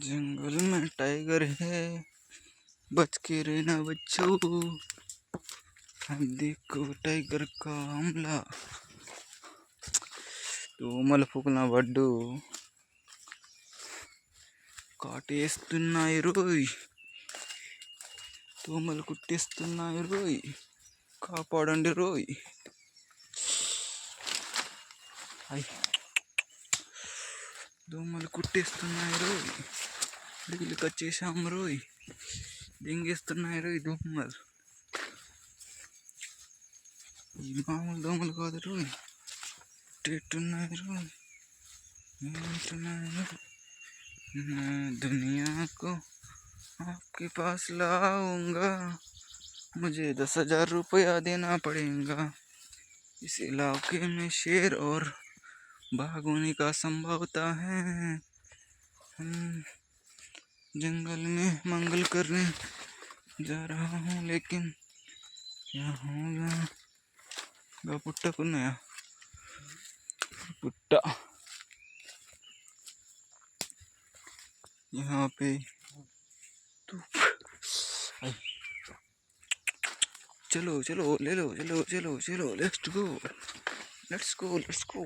जंगल में टाइगर है, बच के रहना बच्चों। अब देखो टाइगर का हमला। దోమల పూకుల పడ్డు కాటేస్తున్నాయి రోయ్, దోమలు కుట్టేస్తున్నాయి రోయ్, కాపాడండి రోయ్. దోమలు కుట్టేస్తున్నాయి రోయ్, అడవికి వచ్చేసాం రోయ్, దెంగేస్తున్నాయి రోయ్ దోమలు. ఈ మామూలు దోమలు కాదు రోయ్, కుట్టేట్టున్నాయి రోయ్. मैं दुनिया को आपके पास लाऊंगा, मुझे 10,000 रुपया देना पड़ेगा. इस इलाके में शेर और बाघ होने का संभावना है. हम जंगल में मंगल करने जा रहा हूँ, लेकिन क्या होगा. पुट्टा कुन्नया पुट्टा यहाँ पे चलो चलो ले लो, चलो चलो चलो, लेट्स गो.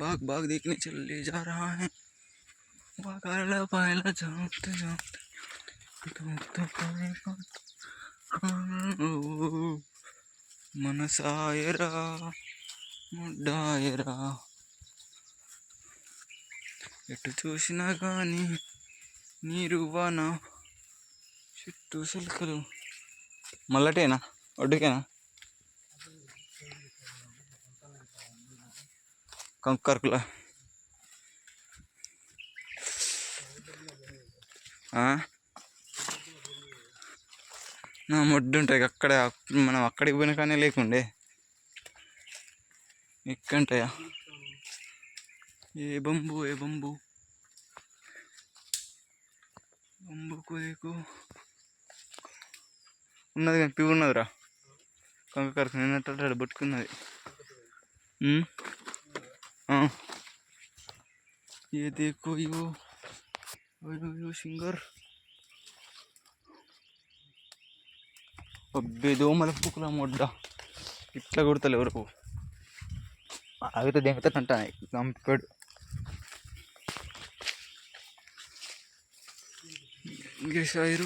बाघ बाघ देखने चले जा रहा है. बाघाला पाहायला जाते जाते మనసాయరా ముడ్డాయరా, ఎటు చూసినా కానీ నీరు వాన, చుట్టూ సిల్కలు. మల్లటేనా ఒడ్డుకేనా కంకర్కుల నా మొడ్డు ఉంటాయి అక్కడ. మనం అక్కడికి పోయిన కానీ లేకుండే ఎక్కంటాయా. ఏ బంబు బంబుకు దేకు ఉన్నది కానీ పివి ఉన్నదిరా. కంకరకు నిన్నట్టు పట్టుకున్నది. ఏ దేకో ఇవో సింగర్. అబ్బే దోమల పుక్కుల మొడ్డ ఇట్లా కొడతలే ఎవరకు. ఆగితే దెంగతానంటాయి చంపాడు. ఇంకేసారు